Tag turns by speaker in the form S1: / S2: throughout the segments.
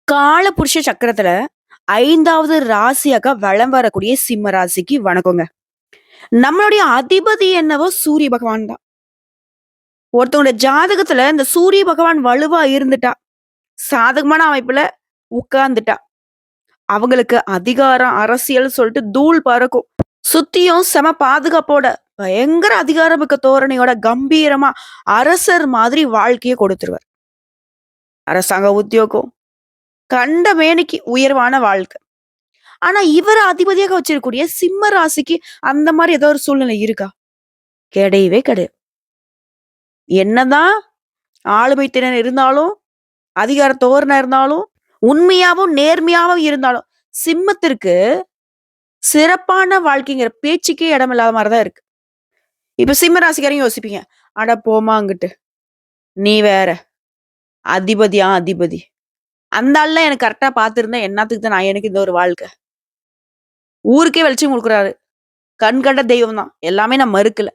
S1: காலபுருஷ சக்கரத்துல 5வது ராசியாக வலம் வரக்கூடிய சிம்ம ராசிக்கு வணக்கங்க. நம்மளுடைய அதிபதி என்னவோ சூரிய பகவான் தான். ஒருத்தவங்க ஜாதகத்துல இந்த சூரிய பகவான் வலுவா இருந்துட்டா, சாதகமான அமைப்புல உட்கார்ந்துட்டா, அவங்களுக்கு அதிகாரம், அரசியல் சொல்லிட்டு தூள் பறக்கும். சுத்தியும் செம பாதுகாப்போட, பயங்கர அதிகாரமிக்க தோரணையோட கம்பீரமா அரசர் மாதிரி வாழ்க்கைய கொடுத்துருவார். அரசாங்க உத்தியோகம், கண்ட மேனிக்கு உயர்வான வாழ்க்கை. ஆனா இவர அதிபதியாக வச்சிருக்கக்கூடிய சிம்ம ராசிக்கு அந்த மாதிரி ஏதோ ஒரு சூழ்நிலை இருக்கா? கிடையவே கிடையாது. என்னதான் ஆளுமை திறன் இருந்தாலும், அதிகார தோரணை இருந்தாலும், உண்மையாவும் நேர்மையாவும் இருந்தாலும், சிம்மத்திற்கு சிறப்பான வாழ்க்கைங்கிற பேச்சுக்கே இடமில்லாத மாதிரிதான் இருக்கு. இப்ப சிம்ம ராசிக்காரங்க யோசிப்பீங்க, அட போமா அங்கிட்டு, நீ வேற, அதிபதியா அதிபதி, அந்த ஆள்ல எனக்கு கரெக்டா பாத்துருந்தா என்னத்துக்கு தான் நான் எனக்கு இந்த ஒரு வாழ்க்கை, ஊருக்கே வெளிச்சம் கொடுக்குறாரு, கண் கண்ட தெய்வம் தான், எல்லாமே நான் மறுக்கல.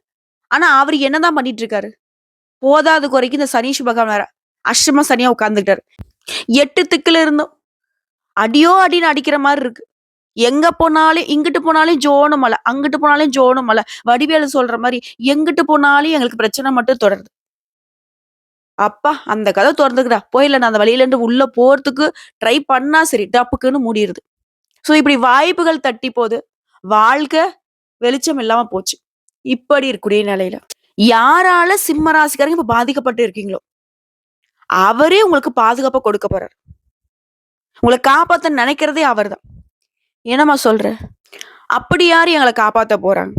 S1: ஆனா அவரு என்னதான் பண்ணிட்டு இருக்காரு? போதாது குறைக்கு இந்த சனீஷ் பகவான் வேற அஷ்டம சனியா உட்கார்ந்துட்டாரு. 8 திக்குல இருந்தும் அடியோ அடின்னு அடிக்கிற மாதிரி இருக்கு. எங்க போனாலும் இங்கிட்டு போனாலும் ஜோனு மலை, அங்கிட்டு போனாலும் ஜோனு மலை. வடிவேலு சொல்ற மாதிரி எங்கிட்டு போனாலும் எங்களுக்கு பிரச்சனை மட்டும் தொடருது. அப்பா அந்த கதை திறந்துக்குடா போயில, நான் அந்த வழியில இருந்து உள்ள போறதுக்கு ட்ரை பண்ணா சரி டப்புக்குன்னு மூடிடுது. சோ இப்படி வாய்ப்புகள் தட்டி போது, வாழ்க்கை வெளிச்சம் இல்லாம போச்சு. இப்படி இருக்கக்கூடிய நிலையில யாரால சிம்ம ராசிக்காரங்க இப்ப பாதிக்கப்பட்டு இருக்கீங்களோ, அவரே உங்களுக்கு பாதுகாப்பை கொடுக்க போறாரு. உங்களை காப்பாத்த நினைக்கிறதே அவர்தான். என்னம்மா சொல்ற? அப்படி யாரு எங்களை காப்பாத்த போறாங்க?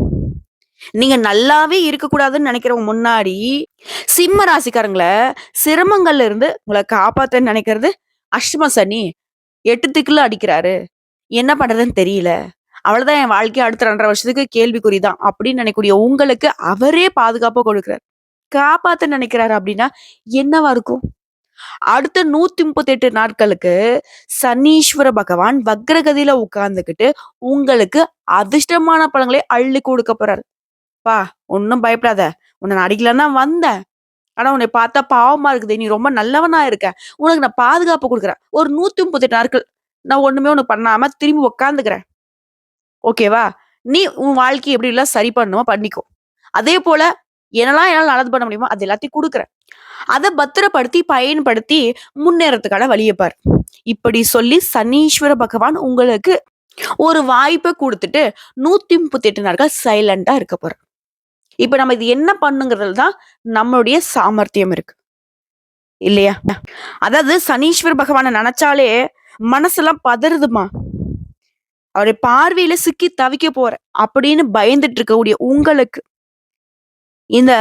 S1: நீங்க நல்லாவே இருக்கக்கூடாதுன்னு நினைக்கிறவங்க முன்னாடி சிம்ம ராசிக்காரங்களை சிரமங்கள்ல இருந்து உங்களை காப்பாத்த நினைக்கிறது அஷ்டம சனி 8 திக்குல அடிக்கிறாரு, என்ன பண்றதுன்னு தெரியல, அவ்வளவுதான் என் வாழ்க்கையை அடுத்த 2.5 வருஷத்துக்கு கேள்விக்குறிதான் அப்படின்னு நினைக்கக்கூடிய உங்களுக்கு அவரே பாதுகாப்பை கொடுக்கிறார். காப்பாத்த நினைக்கிறாரு அப்படின்னா என்னவா இருக்கும்? அடுத்த 138 நாட்களுக்கு சனீஸ்வர பகவான் வக்ரகதியில உட்கார்ந்துகிட்டு உங்களுக்கு அதிர்ஷ்டமான பலன்களை அள்ளி கொடுக்க போறாரு. பா ஒன்னும் பயப்படாத, உன்னை நான் அடிக்கலன்னா வந்தேன், ஆனா உன்னை பார்த்தா பாவமா இருக்குது, நீ ரொம்ப நல்லவனா இருக்க, உனக்கு நான் பாதுகாப்பு கொடுக்குறேன், ஒரு 138 நாட்கள் நான் ஒண்ணுமே உனக்கு பண்ணாம திரும்பி உட்காந்துக்கிறேன், ஓகேவா? நீ உன் வாழ்க்கையை எப்படி எல்லாம் சரி பண்ணுமோ பண்ணிக்கோ, அதே போல என்னெல்லாம் என்னால நல்லது பண்ண முடியுமோ அது எல்லாத்தையும் கொடுக்குறேன், அதை பத்திரப்படுத்தி பயன்படுத்தி முன்னேறதுக்கான வழியை பாரு. இப்படி சொல்லி சனீஸ்வர பகவான் உங்களுக்கு ஒரு வாய்ப்பை கொடுத்துட்டு 138 நாட்கள் சைலண்டா இருக்க போற. இப்ப நம்ம இது என்ன பண்ணுங்கிறதுல தான் நம்மளுடைய சாமர்த்தியம் இருக்கு இல்லையா? அதாவது சனீஸ்வர பகவானை நினைச்சாலே மனசெல்லாம் பதறுதுமா. அவருடைய பார்வையில சிக்கி தவிக்க போற அப்படின்னு பயந்துட்டு இருக்கக்கூடிய உங்களுக்கு இந்த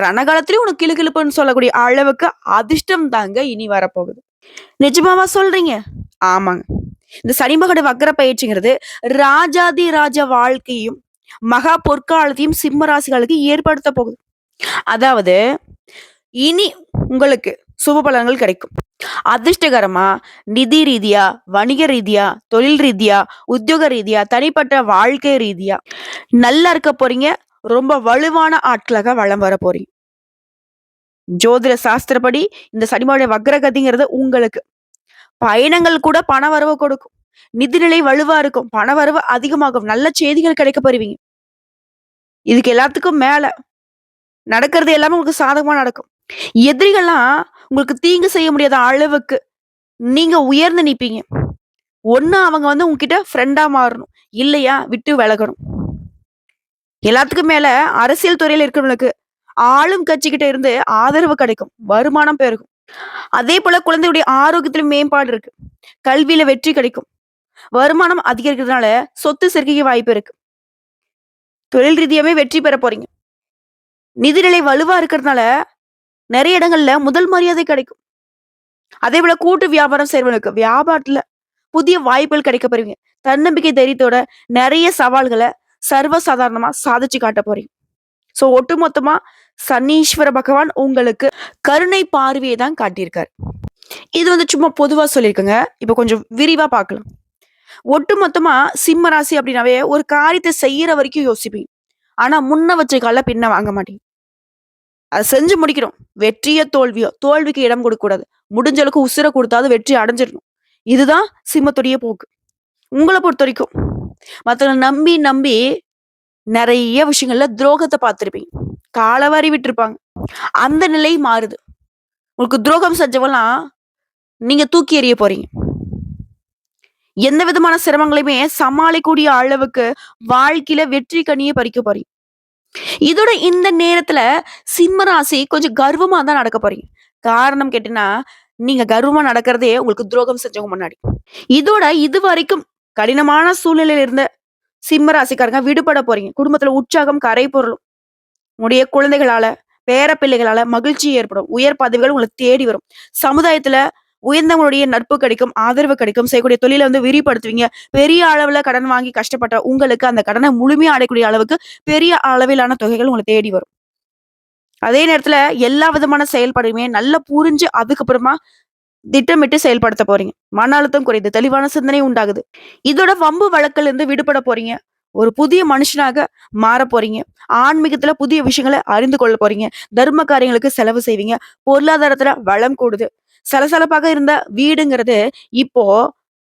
S1: ரணகாலத்திலயும் உனக்கு கிளுகிளுப்புன்னு சொல்லக்கூடிய அளவுக்கு அதிர்ஷ்டம் தாங்க இனி வரப்போகுது. நிஜமாவா சொல்றீங்க? ஆமாங்க. இந்த சனிமகட வக்கர பயிற்சிங்கிறது ராஜாதி ராஜ வாழ்க்கையும் மகா பொற்காலத்தையும் சிம்ம ராசிகளுக்கு ஏற்படுத்த போகுது. அதாவது இனி உங்களுக்கு சுப பலன்கள் கிடைக்கும். அதிர்ஷ்டகரமா நிதி ரீதியா, வணிக ரீதியா, தொழில் ரீதியா, உத்தியோக ரீதியா, தனிப்பட்ட வாழ்க்கை ரீதியா நல்லா இருக்க போறீங்க. ரொம்ப வலுவான ஆட்களாக வளம் வர போறீங்க. ஜோதிட சாஸ்திரப்படி இந்த சனிமகட வக்ரகதிங்கிறது உங்களுக்கு பயணங்கள் கூட பண வரவு கொடுக்கும். நிதிநிலை வலுவா இருக்கும், பண வரவு அதிகமாகும், நல்ல செய்திகள் கிடைக்க பெறுவீங்க. இதுக்கு எல்லாத்துக்கும் மேல நடக்கிறது எல்லாமே உங்களுக்கு சாதகமா நடக்கும். எதிரிகள்லாம் உங்களுக்கு தீங்கு செய்ய முடியாத அளவுக்கு நீங்க உயர்ந்து நிப்பீங்க. ஒண்ணு அவங்க உங்ககிட்ட ஃப்ரெண்டா மாறணும், இல்லையா விட்டு விலகணும். எல்லாத்துக்கும் மேல அரசியல் துறையில இருக்கிறவங்களுக்கு ஆளும் கட்சிக்கிட்ட இருந்து ஆதரவு கிடைக்கும், வருமானம் பெருகும். அதே போல குழந்தையுடைய ஆரோக்கியத்திலும் மேம்பாடு இருக்கு, கல்வியில வெற்றி கிடைக்கும், வருமானம் அதிகரிக்கிறதுனால சொத்து சேர்க்கைக்கு வாய்ப்பு இருக்கு, தொழில் ரீதியாவே வெற்றி பெற போறீங்க. நிதிநிலை வலுவா இருக்கிறதுனால நிறைய இடங்கள்ல முதல் மரியாதை கிடைக்கும். அதே போல கூட்டு வியாபாரம் செய்வர்களுக்கு வியாபாரத்துல புதிய வாய்ப்புகள் கிடைக்க போறீங்க. தன்னம்பிக்கை தைரியத்தோட நிறைய சவால்களை சர்வசாதாரணமா சாதிச்சு காட்ட போறீங்க. சோ ஒட்டுமொத்தமா சனீஸ்வர பகவான் உங்களுக்கு கருணை பார்வையை தான் காட்டியிருக்காரு. இது சும்மா பொதுவா சொல்லியிருக்குங்க. இப்ப கொஞ்சம் விரிவா பார்க்கலாம். ஒட்டுமொத்தமா சிம்ம ராசி அப்படின்னாவே ஒரு காரியத்தை செய்யற வரைக்கும் யோசிப்பீங்க. ஆனா முன்ன வச்ச கால பின்ன வாங்க மாட்டீங்க. அதை செஞ்சு முடிக்கணும். வெற்றியோ தோல்வியோ, தோல்விக்கு இடம் கொடுக்க கூடாது. முடிஞ்ச அளவுக்கு உசுர கொடுத்தாவது வெற்றி அடைஞ்சிடணும். இதுதான் சிம்மத்துடைய போக்கு. உங்கள பொறுத்தவரைக்கும் மத்தவங்கள நம்பி, நம்பி நெறைய விஷயங்கள்ல துரோகத்த பார்த்திருப்பீங்க. காலவாரி விட்டுருப்பாங்க. அந்த நிலை மாறுது. உங்களுக்கு துரோகம் செஞ்சவன்லாம் நீங்க தூக்கி எறிய போறீங்க. எந்த விதமான சிரமங்களையுமே சமாளிக்கக்கூடிய அளவுக்கு வாழ்க்கையில வெற்றி கனிய பறிக்க போறீங்க. இதோட இந்த நேரத்துல சிம்ம ராசி கொஞ்சம் கர்வமா தான் நடக்க போறீங்க. காரணம் கேட்டீங்கன்னா, நீங்க கர்வமா நடக்கிறதே உங்களுக்கு துரோகம் செஞ்சவங்க முன்னாடி. இதோட இதுவரைக்கும் கடினமான சூழ்நிலையில இருந்த சிம்ம ராசிக்காரங்க விடுபட போறீங்க. குடும்பத்துல உற்சாகம் கரை புரளும். உங்களுடைய குழந்தைகளால, பேர பிள்ளைகளால மகிழ்ச்சி ஏற்படும். உயர் பதவிகள் உங்கள தேடி வரும். சமுதாயத்துல உயர்ந்தவங்களுடைய நட்பு கிடைக்கும், ஆதரவு கிடைக்கும். செய்யக்கூடிய தொழில விரிவுபடுத்துவீங்க. பெரிய அளவுல கடன் வாங்கி கஷ்டப்பட்ட உங்களுக்கு அந்த கடன முழுமையா அடையக்கூடிய அளவுக்கு பெரிய அளவிலான தொகைகள் உங்கள தேடி வரும். அதே நேரத்துல எல்லா விதமான செயல்பாடுமே நல்லா புரிஞ்சு அதுக்கப்புறமா திட்டமிட்டு செயல்படுத்த போறீங்க. மன அழுத்தம் குறையுது. தெளிவான சிந்தனை உண்டாகுது. இதோட வம்பு வழக்குல இருந்து விடுபட போறீங்க. ஒரு புதிய மனுஷனாக மாறப் போறீங்க. ஆன்மீகத்துல புதிய விஷயங்கள அறிந்து கொள்ள போறீங்க. தர்ம காரியங்களுக்கு செலவு செய்வீங்க. பொருளாதாரத்துல வளம் கூடுது. சலசலப்பாக இருந்த வீடுங்கிறது இப்போ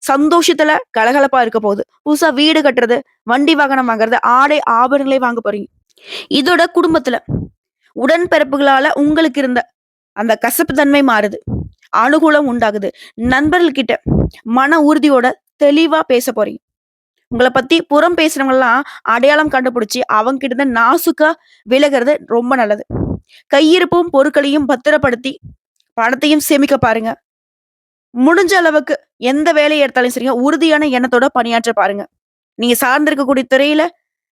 S1: சந்தோஷத்துல கலகலப்பா இருக்க போகுது. புதுசா வீடு கட்டுறது, வண்டி வாகனம் வாங்குறது, ஆடை ஆபரணங்களை வாங்க போறீங்க. இதோட குடும்பத்துல உடன்பிறப்புகளால உங்களுக்கு இருந்த அந்த கசப்பு தன்மை மாறுது. அனுகூலம் உண்டாகுது. நண்பர்கள் கிட்ட மன உறுதியோட தெளிவா பேச போறீங்க. உங்கள பத்தி புறம் பேசுறவங்கலாம் அடையாளம் கண்டுபிடிச்சு அவங்க கிட்ட இருந்து நாசூக்கா விலகுறது ரொம்ப நல்லது. கையிருப்பும் பொருட்களையும் பத்திரப்படுத்தி பணத்தையும் சேமிக்க பாருங்க. முடிஞ்ச அளவுக்கு எந்த வேலையை எடுத்தாலும் சரிங்க, உறுதியான எண்ணத்தோட பணியாற்ற பாருங்க. நீங்க சார்ந்திருக்கக்கூடிய துறையில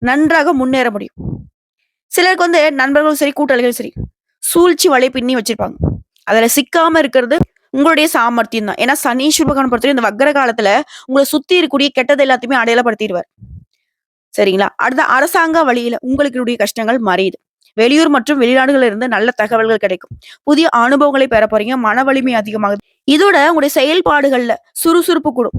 S1: நன்றாக முன்னேற முடியும். சிலருக்கு நண்பர்களும் சரி, கூட்டாளிகளும் சரி, சூழ்ச்சி வலை பின்னி வச்சிருப்பாங்க. அதுல சிக்காம இருக்கிறது உங்களுடைய சாமர்த்தியம் தான். ஏன்னா சனீஸ்வர பகவான பொறுத்தவரை இந்த வக்ர காலத்துல உங்கள சுத்தி இருக்கக்கூடிய கெட்டது எல்லாத்தையுமே அடையாளப்படுத்திடுவார். சரிங்களா? அடுத்த அரசாங்க வழியில உங்களுடைய கஷ்டங்கள் மறையுது. வெளியூர் மற்றும் வெளிநாடுகள்ல இருந்து நல்ல தகவல்கள் கிடைக்கும். புதிய அனுபவங்களை பெற போறீங்க. மன வலிமை அதிகமாகுது. இதோட உங்களுடைய செயல்பாடுகள்ல சுறுசுறுப்பு கூடும்.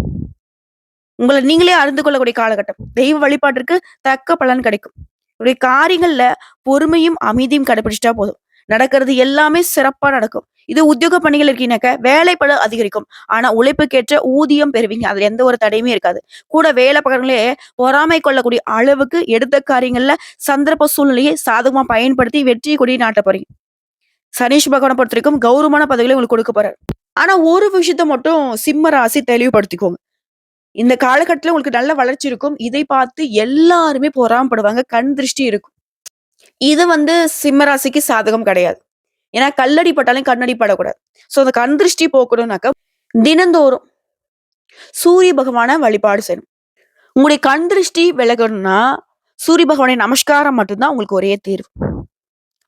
S1: உங்கள நீங்களே அறிந்து கொள்ளக்கூடிய காலகட்டம். தெய்வ வழிபாட்டிற்கு தக்க பலன் கிடைக்கும். உங்களுடைய காரியங்கள்ல பொறுமையும் அமைதியும் கடைபிடிச்சிட்டா போதும். நடக்கிறது எல்லாமே சிறப்பா நடக்கும். இது உத்தியோக பணிகள் இருக்கீங்கன்னாக்க வேலைப்பளு அதிகரிக்கும். ஆனா உழைப்புக்கேற்ற ஊதியம் பெறுவீங்க. அதுல எந்த ஒரு தடையுமே இருக்காது. கூட வேலை பக்கங்களே பொறாமை கொள்ளக்கூடிய அளவுக்கு எடுத்த காரியங்கள்ல சந்தர்ப்ப சூழ்நிலையை சாதகமா பயன்படுத்தி வெற்றி கொடி நாட்ட போறீங்க. சனீஷ் பகவானை பொறுத்த வரைக்கும் கௌரவமான பதவிகளை உங்களுக்கு கொடுக்க போறாரு. ஆனா ஒரு விஷயத்த மட்டும் சிம்ம ராசி தெளிவுபடுத்திக்கோங்க. இந்த காலகட்டத்துல உங்களுக்கு நல்ல வளர்ச்சி இருக்கும். இதை பார்த்து எல்லாருமே பொறாமப்படுவாங்க. கண் திருஷ்டி இருக்கும். இது சிம்ம ராசிக்கு சாதகம் கிடையாது. ஏன்னா கல்லடி பட்டாலும் கண்ணடி படக்கூடாது. சோ அந்த கண் திருஷ்டி போக்கணும்னாக்க தினந்தோறும் சூரிய பகவான வழிபாடு செய்யணும். உங்களுடைய கண் திருஷ்டி விலகணும்னா சூரிய பகவானை நமஸ்காரம் மட்டும்தான் உங்களுக்கு ஒரே தீர்வு.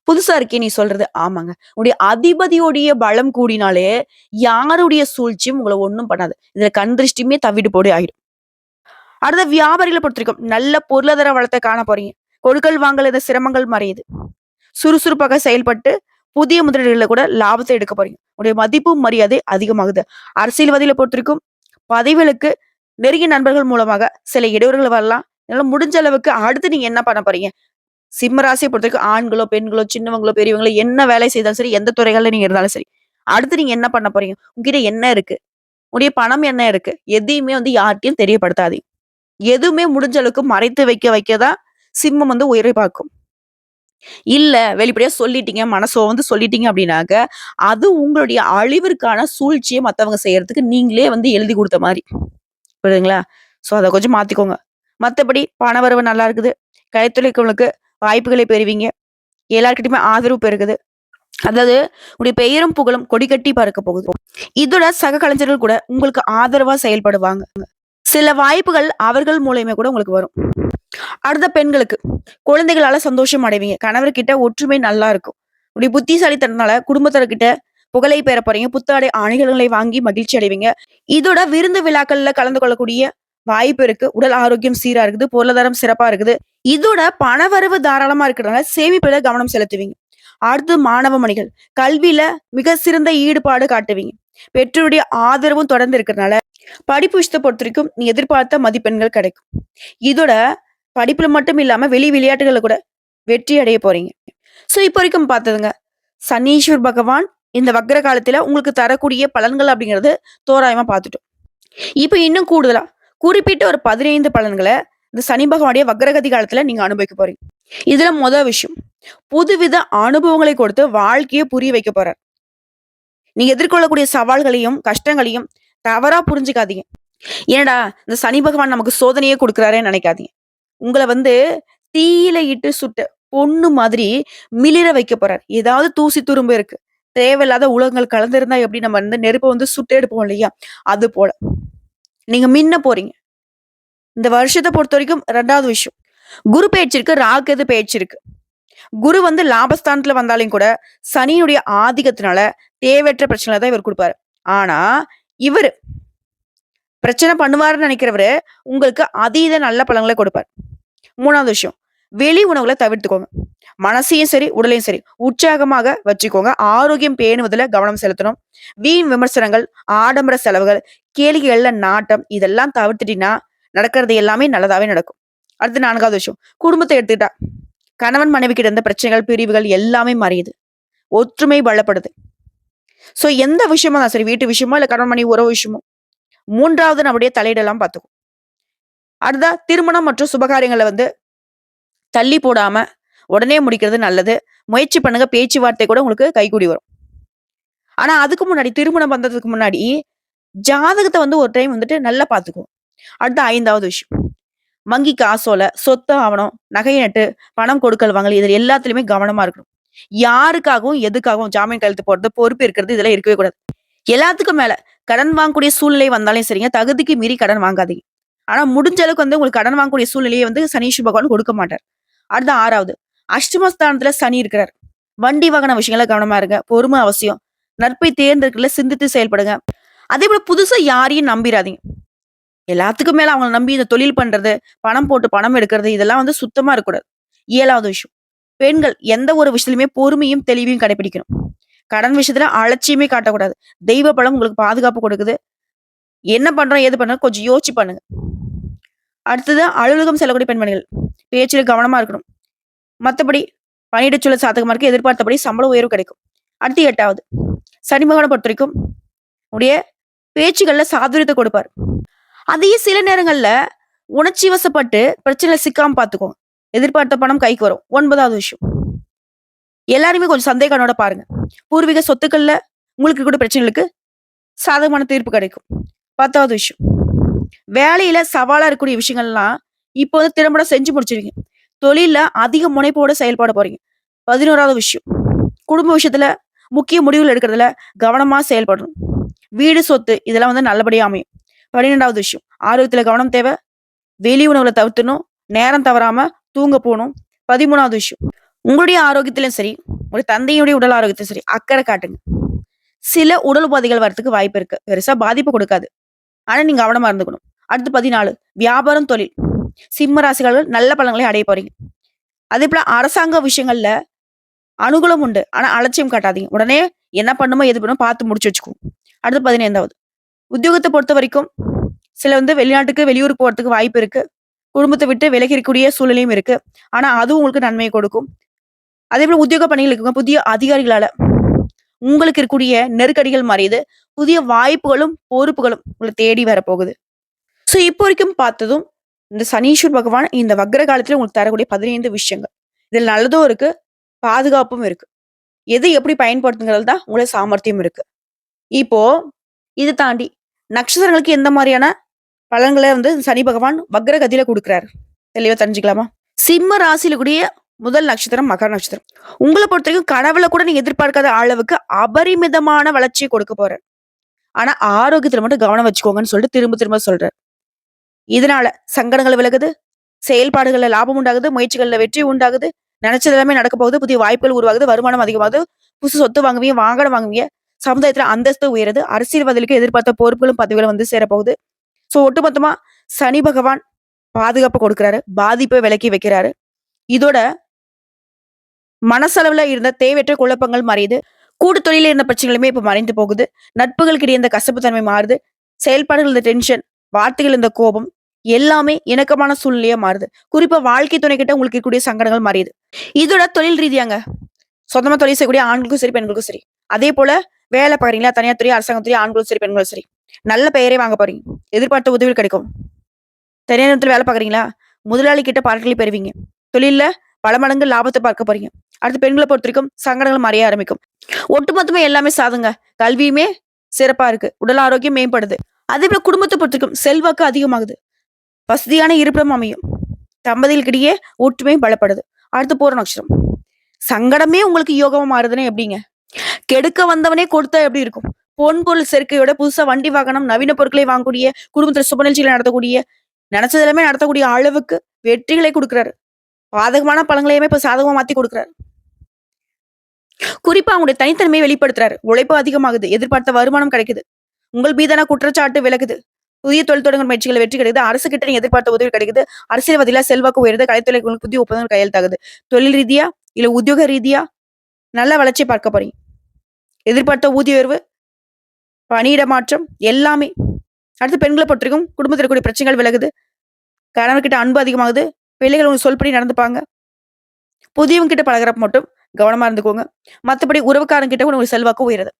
S1: புதுசா இருக்கே நீ சொல்றது. ஆமாங்க. உங்களுடைய அதிபதியோடைய பலம் கூடினாலே யாருடைய சூழ்ச்சியும் உங்களை ஒண்ணும் பண்ணாது. இதுல கண் திருஷ்டியுமே தவிடு போடு ஆயிடும். அடுத்த வியாபாரிகளை பொறுத்திருக்கும் நல்ல பொருளாதார வளத்தை காண போறீங்க. கொடுக்கல் வாங்கல் இந்த சிரமங்கள் மறையுது. சுறுசுறுப்பாக செயல்பட்டு புதிய முதலீடுகளை கூட லாபத்தை எடுக்க போறீங்க. உடைய மதிப்பு மரியாதை அதிகமாகுது. அரசியல்வாதிகளை பொறுத்திருக்கும் பதவிகளுக்கு நெருங்கிய நண்பர்கள் மூலமாக சில இடையூறுகள் வரலாம். இதனால முடிஞ்ச அளவுக்கு அடுத்து நீங்க என்ன பண்ண போறீங்க? சிம்ம ராசியை பொறுத்தவரைக்கும் ஆண்களோ, பெண்களோ, சின்னவங்களோ, பெரியவங்களோ என்ன வேலை செய்தாலும் சரி, எந்த துறைகள்ல நீங்க இருந்தாலும் சரி. அடுத்து நீங்க என்ன பண்ண போறீங்க? உங்ககிட்ட என்ன இருக்கு? உடைய பணம் என்ன இருக்கு? எதையுமே யார்ட்டயும் தெரியப்படுத்தாதீங்க. எதுவுமே முடிஞ்ச அளவுக்கு மறைத்து வைக்கதான் சிம்மம் உயர்வை பார்க்கும். இல்ல வெளிப்படையா சொல்லிட்டீங்க, மனசோ சொல்லிட்டீங்க அப்படின்னாக்க, அது உங்களுடைய அழிவிற்கான சூழ்ச்சிய மத்தவங்க செய்யறதுக்கு நீங்களே எழுதி குடுத்த மாரி. புரியுதுங்களா? சோ அத கொஞ்சம் மாத்திக்கோங்க. மத்தபடி பணவரவு நல்லா இருக்குது. கைத்தொழில்களுக்கு வாய்ப்புகளை பெறுவீங்க. எல்லார்கிட்டயுமே ஆதரவு பெருகுது. அதாவது உங்களுடைய பெயரும் புகழும் கொடிகட்டி பறக்க போகுது. இதோட சக கலைஞர்கள் கூட உங்களுக்கு ஆதரவா செயல்படுவாங்க. சில வாய்ப்புகள் அவர்கள் மூலியமா கூட உங்களுக்கு வரும். அடுத்த பெண்களுக்கு குழந்தைகளால சந்தோஷம் அடைவீங்க. கணவர்கிட்ட ஒற்றுமை நல்லா இருக்கும். உடைய புத்திசாலித்தனனால குடும்பத்தினர்கிட்ட புகழை பெற போறீங்க. புத்தாடை அணிகலன்களை வாங்கி மகிழ்ச்சி அடைவீங்க. இதோட விருந்து விழாக்கள்ல கலந்து கொள்ளக்கூடிய வாய்ப்பு இருக்கு. உடல் ஆரோக்கியம் சீரா இருக்குது. பொருளாதாரம் சிறப்பா இருக்குது. இதோட பணவரவு தாராளமா இருக்கிறதுனால சேமிப்புல கவனம் செலுத்துவீங்க. அடுத்து மாணவ மணிகள் கல்வியில மிக சிறந்த ஈடுபாடு காட்டுவீங்க. பெற்றோருடைய ஆதரவும் தொடர்ந்து இருக்கிறதுனால படிப்பு விஷயத்தை பொறுத்த வரைக்கும் நீ எதிர்பார்த்த மதிப்பெண்கள் கிடைக்கும். இதோட படிப்புல மட்டும் இல்லாம வெளி விளையாட்டுகளை கூட வெற்றி அடைய போறீங்க. சோ இப்ப வரைக்கும் பார்த்ததுங்க சனீஸ்வர் பகவான் இந்த வக்ர காலத்துல உங்களுக்கு தரக்கூடிய பலன்கள் அப்படிங்கிறது தோராயமா பார்த்துட்டோம். இப்ப இன்னும் கூடுதலா, குறிப்பிட்ட ஒரு 15 பலன்கள இந்த சனி பகவானுடைய வக்ரகதி காலத்துல நீங்க அனுபவிக்க போறீங்க. இதுல விஷயம், புதுவித அனுபவங்களை கொடுத்து வாழ்க்கைய புரிய வைக்க போறார். நீங்க எதிர்கொள்ளக்கூடிய சவால்களையும், கஷ்டங்களையும் தவறா புரிஞ்சுக்காதீங்க. "ஏன்டா இந்த சனி பகவான் நமக்கு சோதனையே குடுக்குறாரேன்னு" நெனைக்காதீங்க. உங்கள தீயில இட்டு சுட்ட பொண்ணு மாதிரி மிளிர வைக்க போறார். ஏதாவது தூசி துரும்பு இருக்கு. தேவையில்லாத உலோகங்கள் கலந்திருந்தா எப்படி நம்ம நெருப்ப சுட்டு எடுப்போம் இல்லையா? அது போல. நீங்க மின்ன போறீங்க. இந்த வருஷத்த பொறுத்தவரைக்கும் 2வது விஷயம். குரு பெயர்ச்சி இருக்கு, ராகு கேது பெயர்ச்சி இருக்கு. குரு லாபஸ்தானத்துல வந்தாலும் கூட, சனியுடைய ஆதிக்கத்தினால தேவையற்ற பிரச்சனைகள தான் இவர் குடுப்பாரு. ஆனா, இவரு பிரச்சனை பண்ணுவாருன்னு நெனைக்கிறவரு, உங்களுக்கு அதீத நல்ல பலன்கள கொடுப்பார். 3வது விஷயம். வெளி உணவுகள தவிர்த்துக்கோங்க. மனசையும் சரி, உடலையும் சரி உற்சாகமாக வச்சுக்கோங்க. ஆரோக்கியம் பேணுவதில கவனம் செலுத்தணும். வீண் விமர்சனங்கள், ஆடம்பர செலவுகள், கேளிக்கைகள்ல நாட்டம் இதெல்லாம் தவிர்த்துட்டீங்கன்னா, நடக்கிறது எல்லாமே நல்லதாவே நடக்கும். அடுத்து 4வது விஷயம். குடும்பத்த எடுத்துக்கிட்டா, கணவன் மனைவி கிட்ட இருந்த பிரச்சனைகள், பிரிவுகள் எல்லாமே மறையுது. ஒற்றுமை பலப்படுது. சோ எந்த விஷயமா இருந்தாலும் சரி, வீட்டு விஷயமோ, இல்ல கணவன் மனைவி உறவு விஷயமோ, 3வது நம்முடைய தலையிடலாம் பார்த்துக்கும். அடுத்ததா திருமணம் மற்றும் சுபகாரியங்கள தள்ளி போடாம உடனே முடிக்கிறது நல்லது. முயற்சி பண்ணுங்க. பேச்சுவார்த்தை கூட உங்களுக்கு கைகூடி வரும். ஆனா அதுக்கு முன்னாடி திருமணம் பண்றதுக்கு முன்னாடி ஜாதகத்த ஒரு டைம் நல்லா பார்த்துக்குவோம். அடுத்து 5வது விஷயம். வங்கி காசோல, சொத்து ஆவணம், நகை நட்டு, பணம் கொடுக்கல் வாங்கல் இதுல எல்லாத்துலயுமே கவனமா இருக்கணும். யாருக்காகவும், எதுக்காகவும் ஜாமீன் கையெழுத்து போடுறது, பொறுப்பு இருக்கிறது இதெல்லாம் இருக்கவே கூடாது. எல்லாத்துக்கும் மேல கடன் வாங்கக்கூடிய சூழ்நிலை வந்தாலும் சரிங்க, தகுதிக்கு மீறி கடன் வாங்காதீங்க. ஆனா முடிஞ்ச அளவுக்கு உங்களுக்கு கடன் வாங்கக்கூடிய சூழ்நிலையை சனீஸ்வர பகவான் கொடுக்க மாட்டார். அடுத்து 6வது. அஷ்டமஸ்தானத்துல சனி இருக்கிறார். வண்டி வாகன விஷயங்கள்ல கவனமா இருங்க. பொறுமை அவசியம். நட்பை தேர்ந்தெடுக்கல சிந்தித்து செயல்படுங்க. அதேபோல புதுசா யாரையும் நம்பிராதீங்க. எல்லாத்துக்கும் மேல அவங்கள நம்பி இந்த தொழில் பண்றது, பணம் போட்டு பணம் எடுக்கிறது இதெல்லாம் சுத்தமா இருக்கக்கூடாது. 7வது விஷயம். பெண்கள் எந்த ஒரு விஷயத்திலுமே பொறுமையும், தெளிவையும் கடைபிடிக்கணும். கடன் விஷயத்துல அலட்சியமே காட்டக்கூடாது. தெய்வ பலம் உங்களுக்கு பாதுகாப்பு கொடுக்குது. என்ன பண்றோம், ஏது பண்றோம் கொஞ்சம் யோசிச்சு பண்ணுங்க. அடுத்தது அலுவலகம் செல்லக்கூடிய பெண்மணிகள். பேச்சுல கவனமா இருக்கணும். மத்தபடி பணியிடச் சூழல் சாதகமா இருக்கு. எதிர்பார்த்தபடி சம்பள உயர்வு கிடைக்கும். அடுத்து 8வது. சனி பகவான பொறுத்தவரைக்கும் உடைய பேச்சுகள்ல சாதுரியத்த கொடுப்பார். அதையே சில நேரங்கள்ல உணர்ச்சி வசப்பட்டு பிரச்சனையில சிக்காம பார்த்துக்கோங்க. எதிர்பார்த்த பணம் கைக்கு வரும். 9வது விஷயம். எல்லாருமே கொஞ்சம் சந்தேக கண்ணோட பாருங்க. பூர்வீக சொத்துக்கள்ல உங்களுக்கு இருக்கக்கூடிய பிரச்சனைகளுக்கு சாதகமான தீர்ப்பு கிடைக்கும். 10வது விஷயம். வேலையில சவாலா இருக்கக்கூடிய விஷயங்கள்லாம் இப்போ திறம்பட செஞ்சு முடிச்சிருவீங்க. தொழில்ல அதிக முனைப்போட செயல்பட போறீங்க. 11வது விஷயம். குடும்ப விஷயத்துல முக்கிய முடிவுகள் எடுக்கிறதுல கவனமா செயல்படணும். வீடு, சொத்து இதெல்லாம் நல்லபடியா அமையும். 12வது விஷயம். ஆரோக்கியத்துல கவனம் தேவை. வெளி உணவுல தவிர்த்துணும். நேரம் தவறாம தூங்க போணும். 13வது விஷயம். உங்களுடைய ஆரோக்கியத்திலும் சரி, உங்களுடைய தந்தையுடைய உடல் ஆரோக்கியத்திலும் சரி அக்கறை காட்டுங்க. சில உடல் உபாதைகள் வரதுக்கு வாய்ப்பு இருக்கு. பெருசா பாதிப்பு கொடுக்காது. ஆனா நீங்க கவனமா இருந்துக்கணும். அடுத்து 14 வியாபாரம், தொழில். சிம்ம ராசிக்காரர்கள் நல்ல பலன்களை அடைய போறீங்க. அதேபோல அரசாங்க விஷயங்கள்ல அனுகூலம் உண்டு. ஆனா அலட்சியம் காட்டாதீங்க. உடனே என்ன பண்ணுமோ, எது பண்ணுமோ பார்த்து முடிச்சு வச்சுக்குவோம். அடுத்து 15வது. உத்தியோகத்த பொறுத்தவரைக்கும் சில வெளிநாட்டுக்கு, வெளியூருக்கு போறதுக்கு வாய்ப்பு இருக்கு. குடும்பத்த விட்டு விலகி இருக்கக்கூடிய சூழ்நிலையும் இருக்கு. ஆனா அதுவும் உங்களுக்கு நன்மையை கொடுக்கும். அதேபோல உத்தியோக பணிகள் இருக்குங்க. புதிய அதிகாரிகளால உங்களுக்கு இருக்கக்கூடிய நெருக்கடிகள் மறையுது. புதிய வாய்ப்புகளும், பொறுப்புகளும் உங்கள தேடி வரப்போகுது. சோ இப்போ வரைக்கும் பார்த்ததும், இந்த சனீஸ்வர பகவான் இந்த வக்ர காலத்துல உங்களுக்கு தரக்கூடிய 15 விஷயங்கள். இதில நல்லதும் இருக்கு, பாதுகாப்பும் இருக்கு. எது எப்படி பயன்படுத்துங்கிறது தான் உங்களோட சாமர்த்தியம் இருக்கு. இப்போ இத தாண்டி நட்சத்திரங்களுக்கு எந்த மாரியான பலன்கள சனி பகவான் வக்ர கதியில குடுக்குறாரு? தெளிவா தெரிஞ்சுக்கலாமா? சிம்ம ராசியில கூடிய முதல் நட்சத்திரம் மகர நட்சத்திரம். உங்கள பொறுத்தவரைக்கும் கனவுல கூட நீங்க எதிர்பார்க்காத அளவுக்கு அபரிமிதமான வளர்ச்சிய கொடுக்க போறார். ஆனா ஆரோக்கியத்துல மட்டும் கவனம் வச்சுக்கோங்கன்னு சொல்லிட்டு திரும்ப திரும்ப சொல்றார். இதனால சங்கடங்கள் விலகுது, செயல்பாடுகள்ல லாபம் உண்டாகுது, முயற்சிகள்ல வெற்றி உண்டாகுது, நினைச்சது எல்லாமே நடக்க போகுது, புதிய வாய்ப்புகள் உருவாகுது, வருமானம் அதிகமாகுது, புதுசு சொத்து வாங்குவீங்க, வாகனம் வாங்குவீங்க, சமுதாயத்துல அந்தஸ்து உயருது, அரசியல்வாதிகளுக்கு எதிர்பார்த்த பொறுப்புகளும் பதவிகளும் சேரப்போகுது. சோ ஒட்டுமொத்தமா சனி பகவான் பாதுகாப்பு கொடுக்கிறாரு, பாதிப்பை விலக்கி வைக்கிறாரு. இதோட மனசளவுல இருந்த தேவையற்ற குழப்பங்கள் மறையுது. கூட்டு தொழில இருந்த பிரச்சனைகளுமே இப்ப மறைந்து போகுது. நட்புகளுக்கு இடையே இந்த கசப்பு தன்மை மாறுது. செயல்பாடுகள் இந்த டென்ஷன், வார்த்தைகள் இந்த கோபம் எல்லாமே இணக்கமான சூழ்நிலையா மாறுது. குறிப்பா வாழ்க்கை துணை கிட்ட உங்களுக்கு இருக்கக்கூடிய சங்கடங்கள் மறையுது. இதோட தொழில் ரீதியாங்க. சொந்தமா தொழில் செய்யக்கூடிய ஆண்களுக்கும் சரி, பெண்களுக்கும் சரி. அதே போல வேலை பாக்குறீங்களா? தனியார் துறை, அரசாங்க துறை, ஆண்களும் சரி, பெண்களும் சரி. நல்ல பெயரே வாங்க போறீங்க. எதிர்பார்த்த உதவிகள் கிடைக்கும். தனியார் நிறுவனத்துல வேலை பார்க்குறீங்களா? முதலாளி கிட்ட பாராட்டுகள் பெறுவீங்க. தொழில்ல பல மடங்கு லாபத்த பார்க்க போறீங்க. அடுத்து பெண்கள பொறுத்தவரைக்கும் சங்கடங்கள் மறைய ஆரம்பிக்கும். ஒட்டுமொத்தமா எல்லாமே சாதங்க. கல்வியுமே சிறப்பா இருக்கு. உடல் ஆரோக்கியம் மேம்படுது. அதேபோல குடும்பத்த பொறுத்தவரைக்கும் செல்வாக்கு அதிகமாகுது. வசதியான இருப்பிடம் அமையும். தம்பதிகளுக்கிடையே ஒற்றுமை பலப்படுது. அடுத்து பூர நட்சத்திரம். சங்கடமே உங்களுக்கு யோகமா மாறுதுன்னா எப்படிங்க? கெடுக்க வந்தவனே கொடுத்தா எப்படி இருக்கும்? பொன் பொருள் சேர்க்கையோட புதுசா வண்டி வாகனம், நவீன பொருட்களை வாங்கக்கூடிய, குடும்பத்துல சுப நிகழ்ச்சிகளை நடத்தக்கூடிய, நினைச்சது எல்லாமே நடத்தக்கூடிய அளவுக்கு வெற்றிகளை குடுக்குறாரு. பாதகமான பலன்களையுமே இப்ப சாதகமா மாத்தி குடுக்குறாரு. குறிப்பா அவங்களுடைய தனித்தன்மையை வெளிப்படுத்துறாரு. உழைப்பு அதிகமாகுது. எதிர்பார்த்த வருமானம் கிடைக்குது. உங்கள் மீதான குற்றச்சாட்டு விலகுது. புதிய தொழில் தொடங்கும் முயற்சிகள் வெற்றி கிடைக்குது. அரசு கிட்ட நீங்க எதிர்பார்த்த உதவி கிடைக்குது. அரசியல்வாதிகளா செல்வாக்கு உயருது. கலைத்துறைகளுக்கு புதிய ஒப்பந்தங்கள் கையெழுத்தாகுது. தொழில் ரீதியா, இல்ல உத்தியோக ரீதியா நல்ல வளர்ச்சிய பார்க்க போறீங்க. எதிர்பார்த்த ஊதிய உயர்வு, பணியிட மாற்றம் எல்லாமே. அடுத்து பெண்கள பொறுத்தவரைக்கும் குடும்பத்தில இருக்கக்கூடிய பிரச்சனைகள் விலகுது. கணவர்கிட்ட அன்பு அதிகமாகுது. பிள்ளைகள் உங்க சொல்படி நடந்துப்பாங்க. புதியவங்க கிட்ட பழகுறப்ப மட்டும் கவனமா இருந்துக்கோங்க. மத்தபடி உறவுக்காரங்க கிட்ட கூட உங்க செல்வாக்கு உயருது.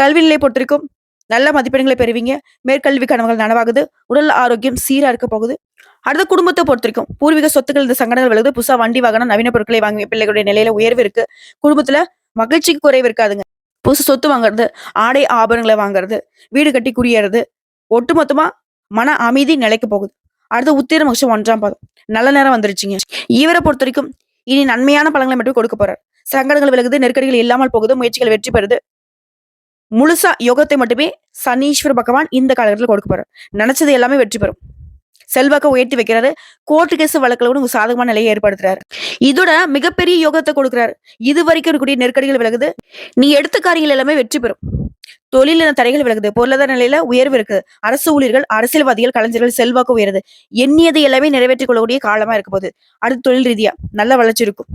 S1: கல்வி நிலைய பொறுத்தவரைக்கும் நல்ல மதிப்பெண்களை பெறுவீங்க. மேற்கல்வி கனவுகள் நனவாகுது. உடல் ஆரோக்கியம் சீரா இருக்க போகுது. அடுத்த குடும்பத்த பொறுத்தவரைக்கும் பூர்வீக சொத்துக்கள் இந்த சங்கடங்கள் விலகுது. புதுசா வண்டி, வாகனம், நவீன பொருட்களை வாங்கி பிள்ளைகளுடைய நிலையில உயர்வு இருக்கு. குடும்பத்துல மகிழ்ச்சிக்கு குறைவு இருக்காதுங்க. புதுசு சொத்து வாங்குறது, ஆடை ஆபரணங்கள வாங்குறது, வீடு கட்டி குடியேறது, ஒட்டுமொத்தமா மன அமைதி நிலைக்க போகுது. அடுத்து உத்திர நட்சத்திரம் 1ஆம் பாதம். நல்ல நேரம் வந்துருச்சுங்க. இவர பொறுத்தவரைக்கும் இனி நன்மையான பலன்களை மட்டும் கொடுக்க போறார். சங்கடங்கள் விலகுது, நெருக்கடிகள் இல்லாமல் போகுது, முயற்சிகள் வெற்றி பெறுது. முழுசா யோகத்தை மட்டுமே சனீஸ்வர பகவான் இந்த காலகட்டத்துல கொடுக்க போறார். நினைச்சது எல்லாமே வெற்றி பெறும். செல்வாக்க உயர்த்தி வைக்கிறாரு. கோர்ட்டு கேஸ் வழக்குல கூட உங்க சாதகமான நிலையை ஏற்படுத்துறாரு. இதோட மிகப்பெரிய யோகத்தை கொடுக்கிறாரு. இது வரைக்கும் இருக்கக்கூடிய நெருக்கடிகள் விலகுது. நீ எடுத்த காரியங்கள் எல்லாமே வெற்றி பெறும். தொழில தடைகள் விலகுது. பொருளாதார நிலையில உயர்வு இருக்கு. அரசு ஊழியர்கள், அரசியல்வாதிகள், கலைஞர்கள் செல்வாக்கு உயருது. எண்ணியதை எல்லாமே நிறைவேற்றிக் கொள்ளக்கூடிய காலமா இருக்க போகுது. அடுத்து தொழில் ரீதியா நல்ல வளர்ச்சி இருக்கும்.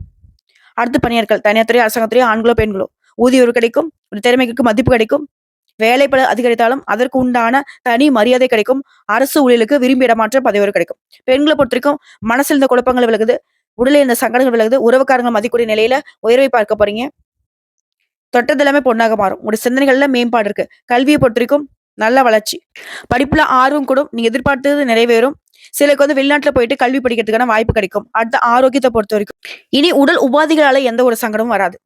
S1: அடுத்து பணியாட்கள், தனியார் துறை, அரசாங்கத்துறை, ஆண்களோ பெண்களோ ஊதிய உயர்வு கிடைக்கும். ஒரு திறமைக்கு மதிப்பு கிடைக்கும். வேலைப்பளு அதிகரித்தாலும் அதற்கு உண்டான தனி மரியாதை கிடைக்கும். அரசு ஊழியர்களுக்கு விரும்பிய இடமாற்றம் பதவி உயர்வு கிடைக்கும். பெண்களை பொறுத்தவரைக்கும் மனசில் இருந்த குழப்பங்கள் விலகுது. உடலில் இருந்த சங்கடங்கள் விலகுது. உறவுக்காரங்க மதிக்கூடிய நிலையில உயர்வை பார்க்க போறீங்க. தொட்டது எல்லாமே பொன்னாக மாறும். உங்களுடைய சிந்தனைகள்ல மேம்பாடு இருக்கு. கல்வியை பொறுத்தவரைக்கும் நல்ல வளர்ச்சி. படிப்புல ஆர்வம் கூடும். நீங்க எதிர்பார்த்தது நிறைவேறும். சிலருக்கு வெளிநாட்டுல போயிட்டு கல்வி படிக்கிறதுக்கான வாய்ப்பு கிடைக்கும். அடுத்த ஆரோக்கியத்தை பொறுத்த வரைக்கும் இனி உடல் உபாதைகளால எந்த ஒரு சங்கடமும் வராது.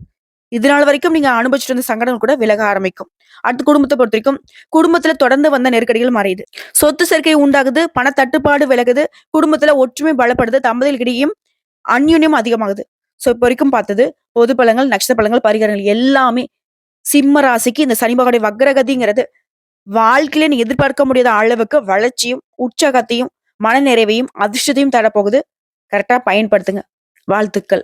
S1: இதனால வரைக்கும் நீங்க அனுபவிச்சுட்டு இருந்த சங்கடம் கூட விலக ஆரம்பிக்கும். அடுத்து குடும்பத்தை பொறுத்த வரைக்கும் குடும்பத்துல தொடர்ந்து வந்த நெருக்கடிகள் மறையுது. சொத்து சேர்க்கை உண்டாகுது. பண தட்டுப்பாடு விலகுது. குடும்பத்துல ஒற்றுமை பலப்படுது. தம்பதிகளுக்கிடையும் அந்யுன்யம் அதிகமாகுது. சோ இப்ப வரைக்கும் பார்த்தது பொது பலன்கள், நட்சத்திர பலன்கள், பரிகாரங்கள் எல்லாமே சிம்ம ராசிக்கு இந்த சனி பகவானுடைய வக்ரகதிங்கிறது வாழ்க்கையில நீ எதிர்பார்க்க முடியாத அளவுக்கு வளர்ச்சியும், உற்சாகத்தையும், மன நிறைவையும், அதிர்ஷ்டத்தையும் தரப்போகுது. கரெக்டா பயன்படுத்துங்க. வாழ்த்துக்கள்.